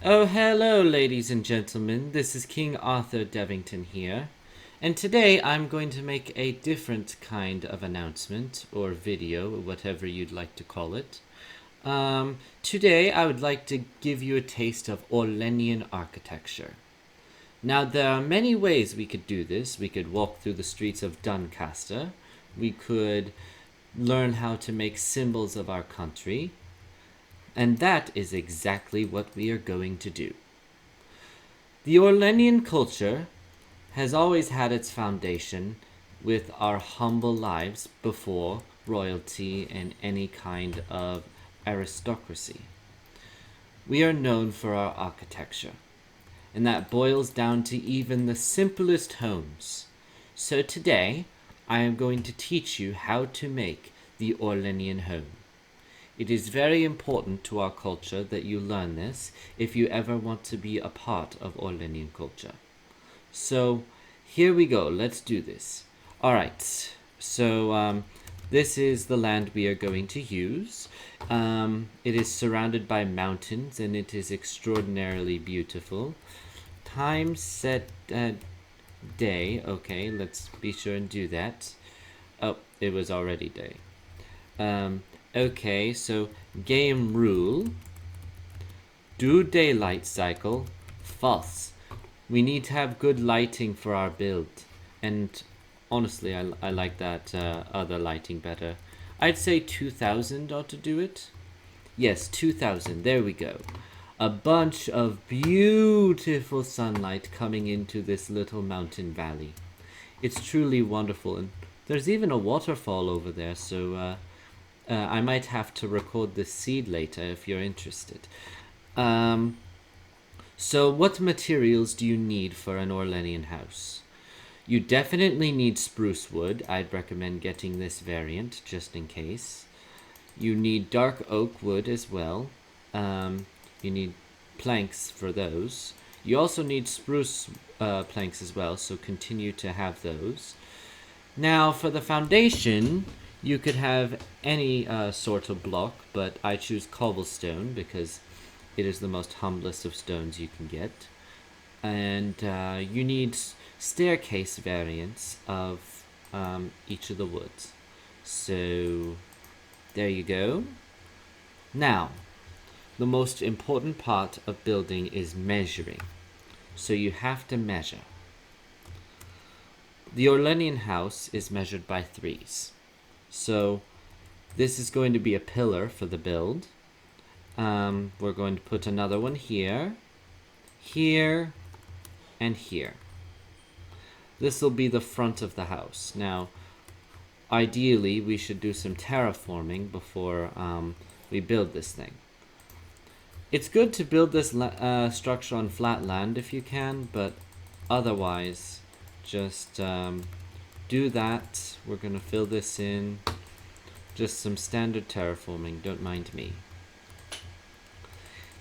Oh, hello, ladies and gentlemen. This is King Arthur Devington here. And today I'm going to make a different kind of announcement, or video, or whatever you'd like to call it. Today I would like to give you a taste of Orlennian architecture. Now, there are many ways we could do this. We could walk through the streets of Doncaster. We could learn how to make symbols of our country. And that is exactly what we are going to do. The Orlennian culture has always had its foundation with our humble lives before royalty and any kind of aristocracy. We are known for our architecture, and that boils down to even the simplest homes. So today, I am going to teach you how to make the Orlennian home. It is very important to our culture that you learn this if you ever want to be a part of Orlennian culture. So here we go, let's do this. Alright, so this is the land we are going to use. It is surrounded by mountains and it is extraordinarily beautiful. Time set day, okay, let's be sure and do that. Oh, it was already day. Okay, so game rule. Do daylight cycle. False. We need to have good lighting for our build. And honestly, I like that other lighting better. I'd say 2000 ought to do it. Yes, 2000. There we go. A bunch of beautiful sunlight coming into this little mountain valley. It's truly wonderful. And there's even a waterfall over there, so I might have to record this seed later if you're interested. So what materials do you need for an Orlennian house? You definitely need spruce wood. I'd recommend getting this variant just in case. You need dark oak wood as well. You need planks for those. You also need spruce planks as well, so continue to have those. Now for the foundation, you could have any sort of block, but I choose cobblestone because it is the most humblest of stones you can get. And you need staircase variants of each of the woods. So there you go. Now, the most important part of building is measuring. So you have to measure. The Orlennian house is measured by threes. So this is going to be a pillar for the build. We're going to put another one here, here, and here. This will be the front of the house. Now, ideally, we should do some terraforming before we build this thing. It's good to build this structure on flat land if you can, but otherwise, just do that. We're going to fill this in. Just some standard terraforming, don't mind me.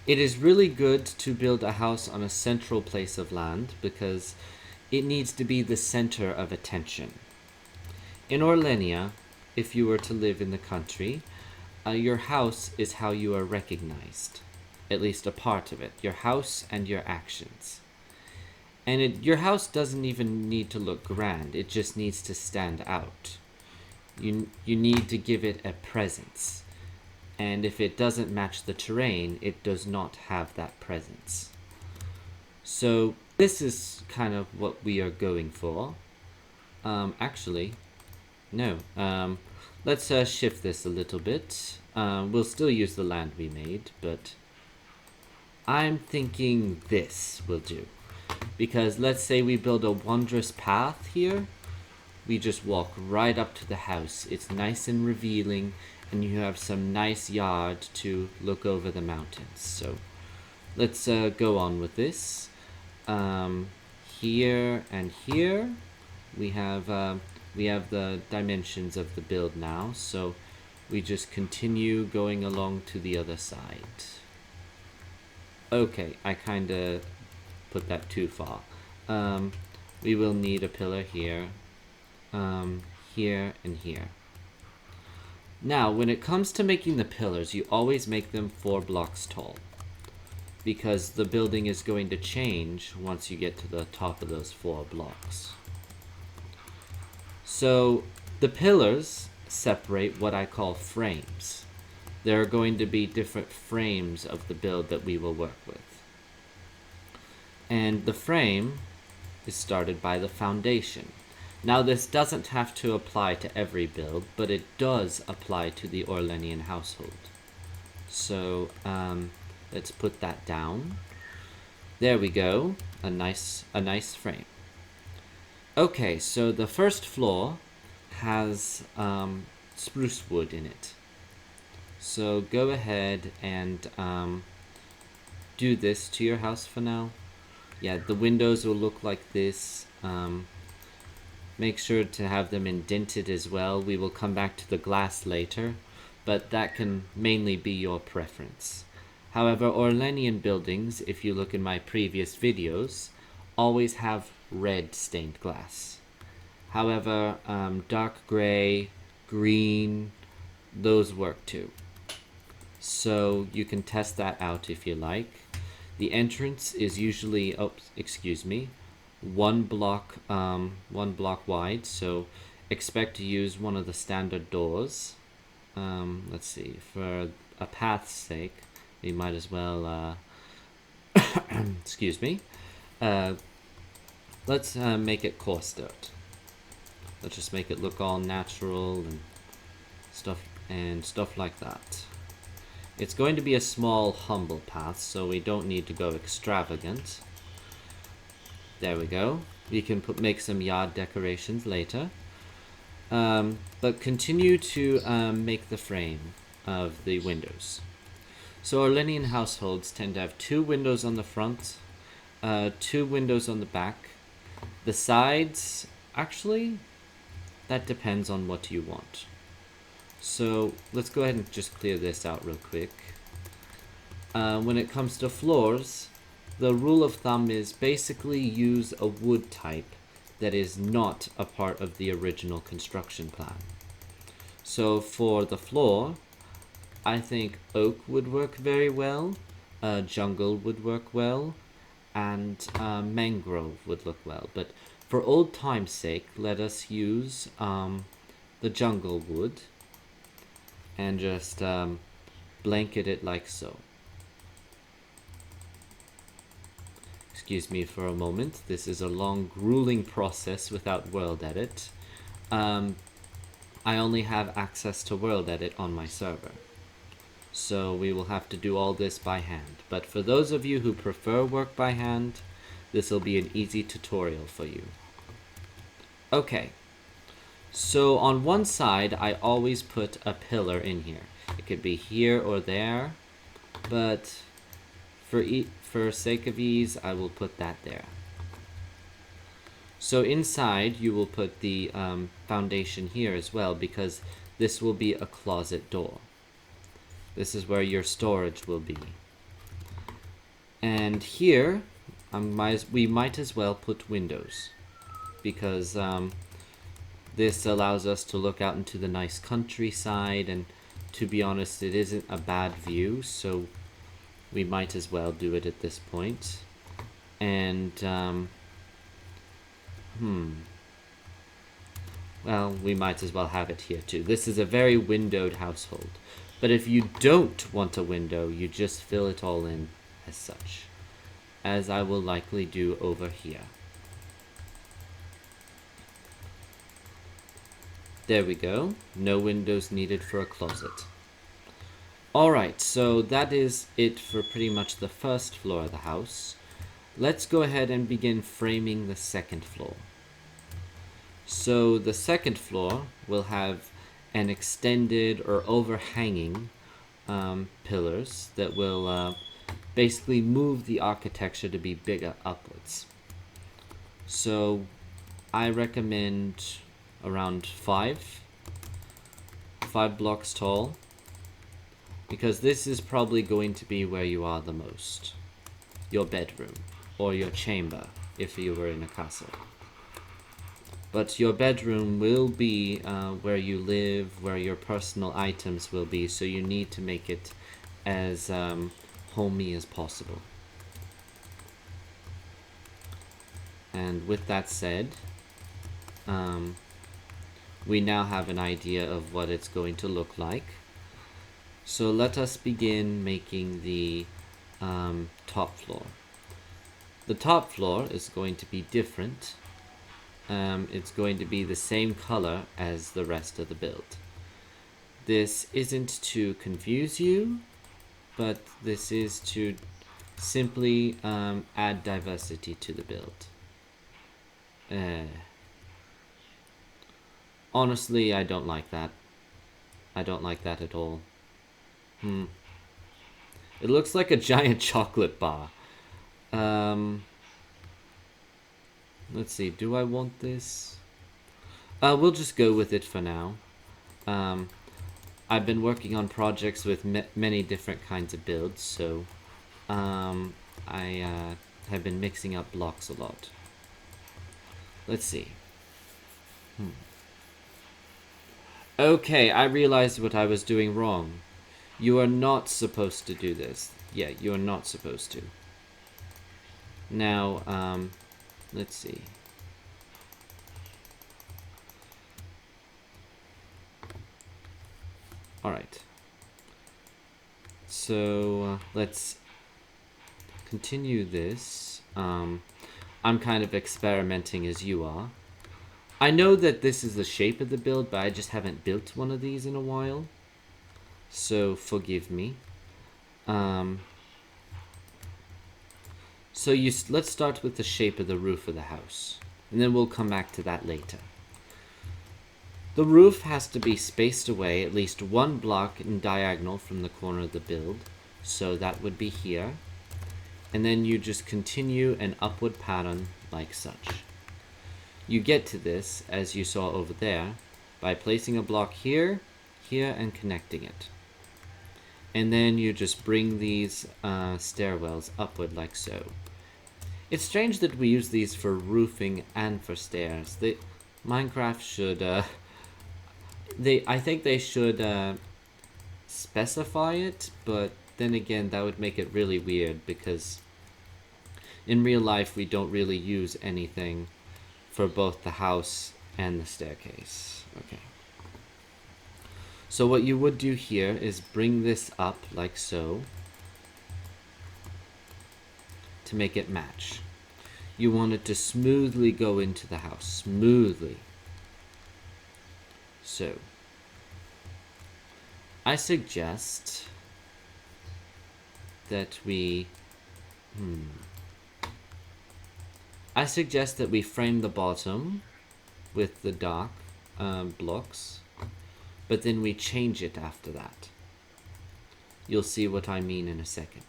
It is really good to build a house on a central place of land because it needs to be the center of attention. In Orlennia, if you were to live in the country, your house is how you are recognized, at least a part of it, your house and your actions. And your house doesn't even need to look grand, it just needs to stand out. You need to give it a presence. And if it doesn't match the terrain, it does not have that presence. So this is kind of what we are going for. Actually, no. Let's shift this a little bit. We'll still use the land we made, but I'm thinking this will do. Because let's say we build a wondrous path here. We just walk right up to the house. It's nice and revealing, and you have some nice yard to look over the mountains. So let's go on with this. Here and here, we have the dimensions of the build now. So we just continue going along to the other side. Okay, I kind of put that too far. We will need a pillar here, here, and here. Now, when it comes to making the pillars, you always make them 4 blocks tall. because the building is going to change once you get to the top of those 4 blocks. So the pillars separate what I call frames. There are going to be different frames of the build that we will work with. And the frame is started by the foundation. Now this doesn't have to apply to every build, but it does apply to the Orlennian household. So let's put that down. There we go, a nice frame. Okay, so the first floor has spruce wood in it. So go ahead and do this to your house for now. Yeah, the windows will look like this. Make sure to have them indented as well. We will come back to the glass later, but that can mainly be your preference. However, Orlennian buildings, if you look in my previous videos, always have red stained glass. However, dark gray, green, those work too. So you can test that out if you like. The entrance is usually, one block wide, so expect to use one of the standard doors. Let's see, for a path's sake, we might as well, let's make it coarse dirt. Let's just make it look all natural and stuff like that. It's going to be a small, humble path, so we don't need to go extravagant. There we go. We can make some yard decorations later. But continue to make the frame of the windows. So Orlennian households tend to have 2 windows on the front, 2 windows on the back. The sides, actually, that depends on what you want. So let's go ahead and just clear this out real quick. When it comes to floors, the rule of thumb is basically use a wood type that is not a part of the original construction plan. So for the floor, I think oak would work very well, jungle would work well, and mangrove would look well. But for old time's sake, let us use the jungle wood and just blanket it like so. Excuse me for a moment. This is a long, grueling process without World Edit. I only have access to World Edit on my server, so we will have to do all this by hand. But for those of you who prefer work by hand, this will be an easy tutorial for you. Okay, so on one side, I always put a pillar in here. It could be here or there, but for sake of ease, I will put that there. So inside, you will put the foundation here as well, because this will be a closet door. This is where your storage will be. And here, we might as well put windows, because this allows us to look out into the nice countryside, and to be honest, it isn't a bad view, so we might as well do it at this point. And well, we might as well have it here too. This is a very windowed household, but if you don't want a window, you just fill it all in as such, as I will likely do over here. There we go. No windows needed for a closet. Alright, so that is it for pretty much the first floor of the house. Let's go ahead and begin framing the second floor. So the second floor will have an extended or overhanging pillars that will basically move the architecture to be bigger upwards. So I recommend around 5 blocks tall, because this is probably going to be where you are the most. Your bedroom, or your chamber, if you were in a castle. But your bedroom will be where you live, where your personal items will be, so you need to make it as homey as possible. And with that said, we now have an idea of what it's going to look like. So let us begin making the top floor. The top floor is going to be different. It's going to be the same color as the rest of the build. This isn't to confuse you, but this is to simply add diversity to the build. Honestly, I don't like that. I don't like that at all. It looks like a giant chocolate bar. Let's see, do I want this? We'll just go with it for now. I've been working on projects with many different kinds of builds, so I have been mixing up blocks a lot. Let's see. Okay, I realized what I was doing wrong. You are not supposed to do this. Yeah, you are not supposed to. Now, let's see. Alright. So, let's continue this. I'm kind of experimenting as you are. I know that this is the shape of the build, but I just haven't built one of these in a while. So, forgive me. So let's start with the shape of the roof of the house, and then we'll come back to that later. The roof has to be spaced away at least one block in diagonal from the corner of the build, so that would be here. And then you just continue an upward pattern like such. You get to this, as you saw over there, by placing a block here, here, and connecting it. And then you just bring these stairwells upward like so. It's strange that we use these for roofing and for stairs. Minecraft should, I think they should specify it, but then again, that would make it really weird because in real life, we don't really use anything for both the house and the staircase. Okay. So what you would do here is bring this up like so to make it match. You want it to smoothly go into the house, smoothly. So, I suggest that we frame the bottom with the dark blocks, but then we change it after that. You'll see what I mean in a second.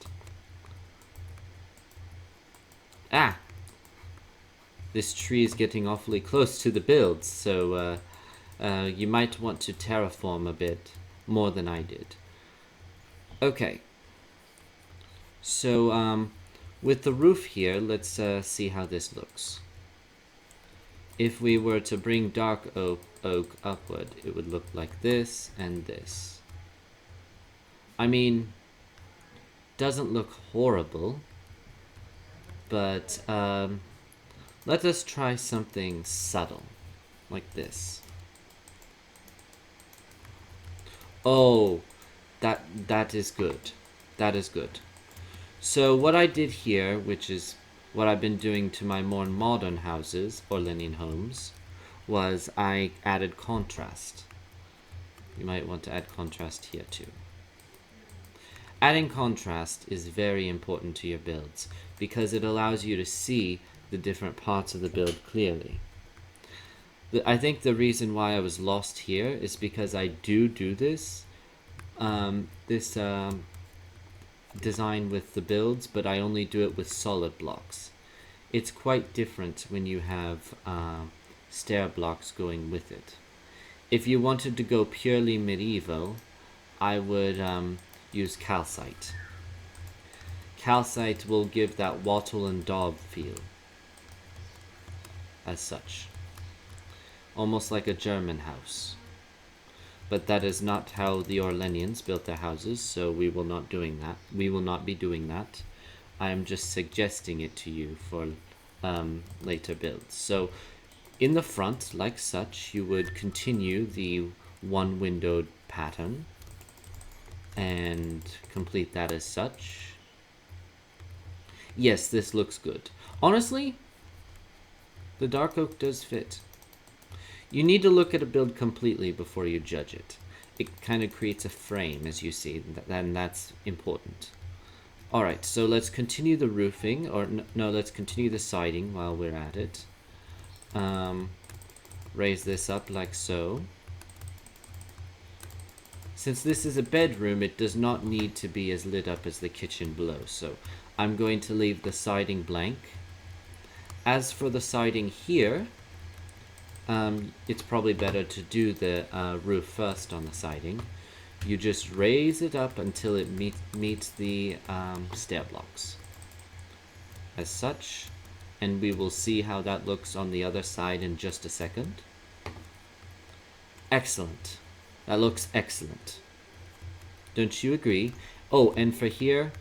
This tree is getting awfully close to the build, so you might want to terraform a bit more than I did. Okay. So, with the roof here, let's see how this looks. If we were to bring dark oak upward, it would look like this and this. I mean, doesn't look horrible, but let us try something subtle, like this. Oh, that is good. That is good. So what I did here, which is what I've been doing to my more modern houses, Orlennian homes, was I added contrast. You might want to add contrast here too. Adding contrast is very important to your builds because it allows you to see the different parts of the build clearly. I think the reason why I was lost here is because I do this design with the builds, but I only do it with solid blocks. It's quite different when you have stair blocks going with it. If you wanted to go purely medieval, I would use calcite. Calcite will give that wattle and daub feel, as such. Almost like a German house. But that is not how the Orlennians built their houses, so we will not be doing that. I am just suggesting it to you for later builds. So in the front, like such, you would continue the one windowed pattern and complete that as such. Yes, this looks good. Honestly, the dark oak does fit. You need to look at a build completely before you judge it. It kind of creates a frame, as you see, and that's important. Alright, so let's continue the roofing, or no, let's continue the siding while we're at it. Raise this up like so. Since this is a bedroom, it does not need to be as lit up as the kitchen below, so I'm going to leave the siding blank. As for the siding here, it's probably better to do the roof first on the siding. You just raise it up until it meets the stair blocks. As such, and we will see how that looks on the other side in just a second. Excellent. That looks excellent. Don't you agree? Oh, and for here,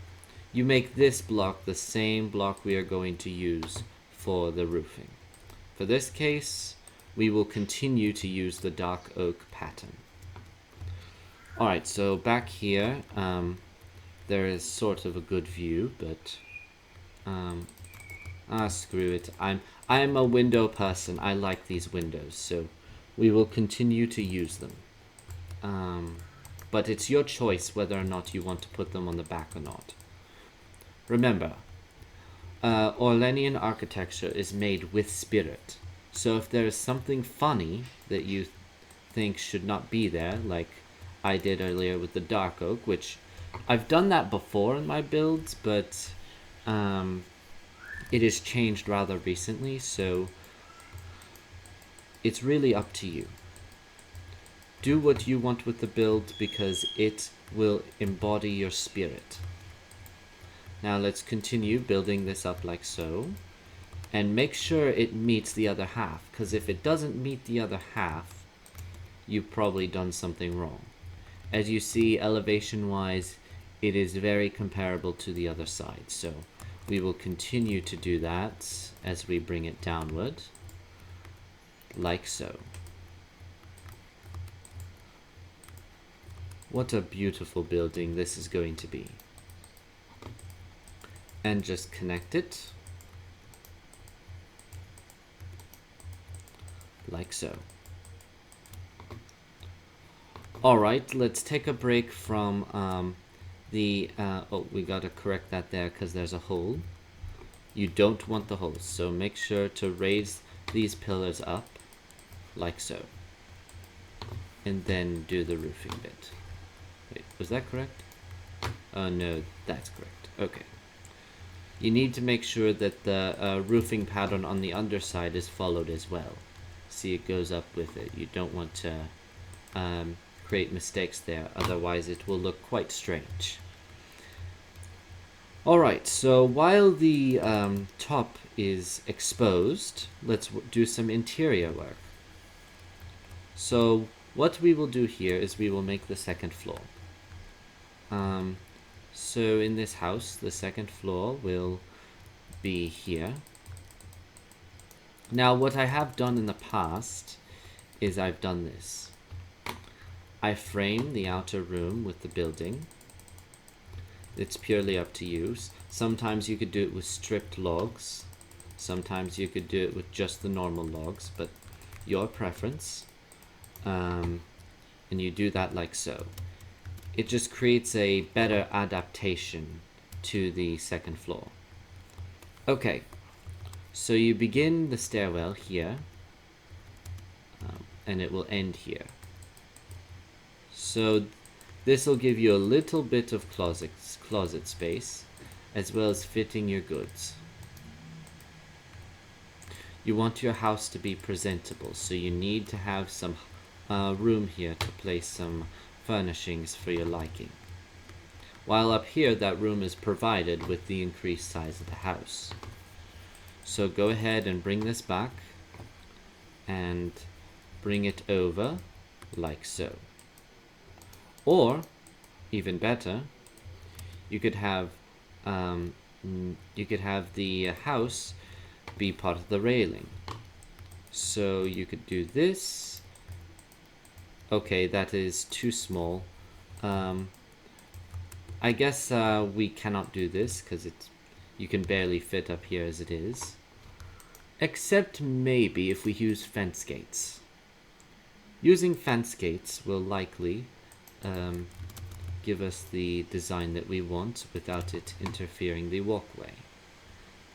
you make this block the same block we are going to use for the roofing. For this case, we will continue to use the dark oak pattern. Alright, so back here, there is sort of a good view, but screw it. I'm a window person. I like these windows, so we will continue to use them. But it's your choice whether or not you want to put them on the back or not. Remember, Orlennian architecture is made with spirit. So if there is something funny that you think should not be there, like I did earlier with the dark oak, which I've done that before in my builds, but it has changed rather recently, so it's really up to you. Do what you want with the build because it will embody your spirit. Now let's continue building this up like so. And make sure it meets the other half, because if it doesn't meet the other half, you've probably done something wrong. As you see, elevation-wise, it is very comparable to the other side. So we will continue to do that as we bring it downward, like so. What a beautiful building this is going to be. And just connect it. Like so. Alright, let's take a break from oh, we gotta correct that there because there's a hole. You don't want the holes, so make sure to raise these pillars up, like so. And then do the roofing bit. Wait, was that correct? Oh no, that's correct. Okay. You need to make sure that the roofing pattern on the underside is followed as well. See, it goes up with it. You don't want to create mistakes there, otherwise it will look quite strange. Alright, so while the top is exposed, let's do some interior work. So what we will do here is we will make the second floor. So in this house, the second floor will be here. Now what I have done in the past is I've done this. I frame the outer room with the building. It's purely up to you. Sometimes you could do it with stripped logs. Sometimes you could do it with just the normal logs, but your preference. And you do that like so. It just creates a better adaptation to the second floor. Okay, so you begin the stairwell here, and it will end here. So this will give you a little bit of closet space, as well as fitting your goods. You want your house to be presentable, so you need to have some room here to place some furnishings for your liking. While up here, that room is provided with the increased size of the house. So go ahead and bring this back and bring it over like so. Or, even better, you could have the house be part of the railing. So you could do this. Okay, that is too small. I guess we cannot do this because you can barely fit up here as it is. Except maybe if we use fence gates. Using fence gates will likely give us the design that we want without it interfering the walkway.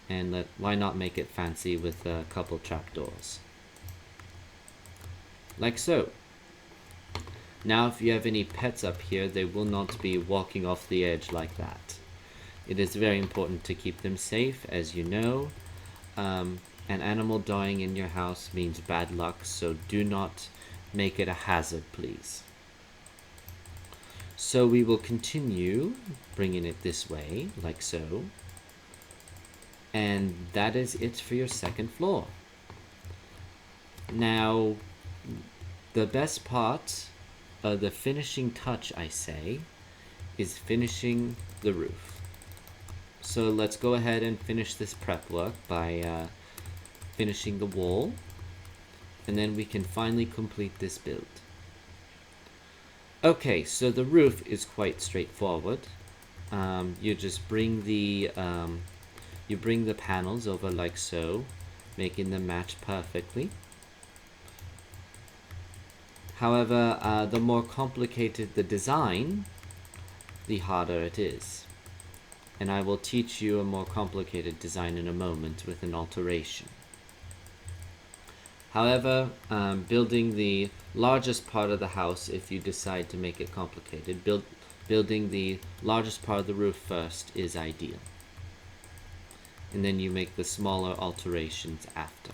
And why not make it fancy with a couple trapdoors? Like so. Now if you have any pets up here, they will not be walking off the edge like that. It is very important to keep them safe, as you know. An animal dying in your house means bad luck, so do not make it a hazard, please. So we will continue bringing it this way, like so. And that is it for your second floor. Now, the best part, the finishing touch, I say, is finishing the roof. So let's go ahead and finish this prep work by finishing the wall. And then we can finally complete this build. Okay, so the roof is quite straightforward. You just bring the panels over like so, making them match perfectly. However, the more complicated the design, the harder it is. And I will teach you a more complicated design in a moment with an alteration. However, building the largest part of the house, if you decide to make it complicated, building the largest part of the roof first is ideal. And then you make the smaller alterations after.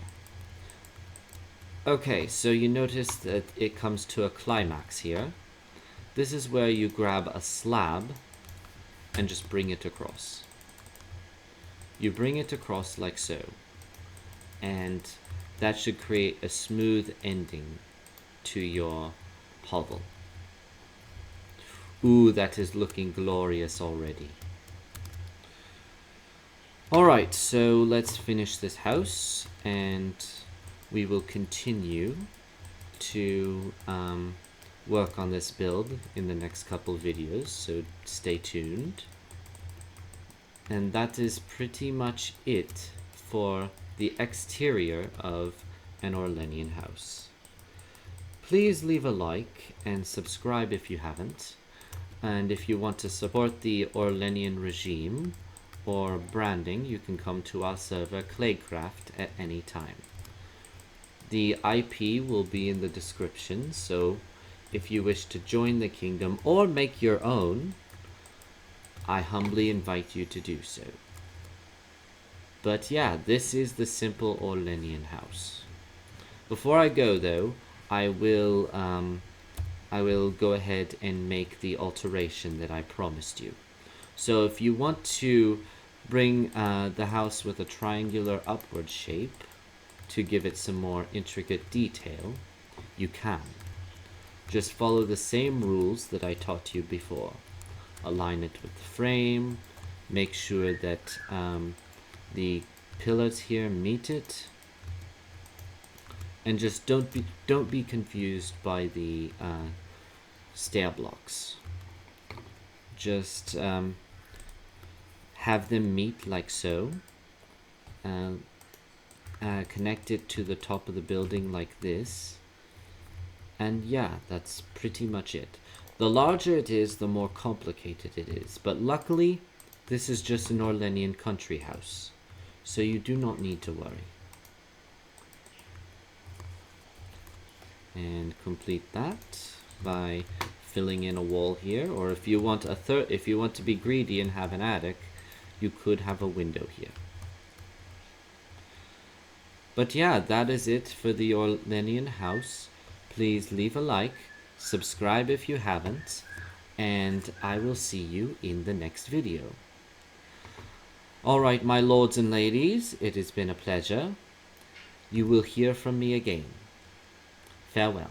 Okay, so you notice that it comes to a climax here. This is where you grab a slab and just bring it across. You bring it across like so. And that should create a smooth ending to your hovel. Ooh, that is looking glorious already. Alright, so let's finish this house and we will continue to work on this build in the next couple videos, so stay tuned. And that is pretty much it for the exterior of an Orlennian house. Please leave a like and subscribe if you haven't. And if you want to support the Orlennian regime or branding, you can come to our server Claycraft at any time. The IP will be in the description, so if you wish to join the kingdom or make your own, I humbly invite you to do so. But yeah, this is the simple Orlennian house. Before I go though, I will go ahead and make the alteration that I promised you. So if you want to bring the house with a triangular upward shape to give it some more intricate detail, you can. Just follow the same rules that I taught you before. Align it with the frame, make sure that the pillars here meet it, and just don't be confused by the stair blocks. Just have them meet like so. Connect it to the top of the building like this, and yeah, that's pretty much it. The larger it is, the more complicated it is, but luckily this is just an Orlennian country house, so you do not need to worry. And complete that by filling in a wall here, or if you want to be greedy and have an attic, you could have a window here. But yeah, that is it for the Orlennian house. Please leave a like, subscribe if you haven't, and I will see you in the next video. Alright, my lords and ladies, it has been a pleasure. You will hear from me again. Farewell.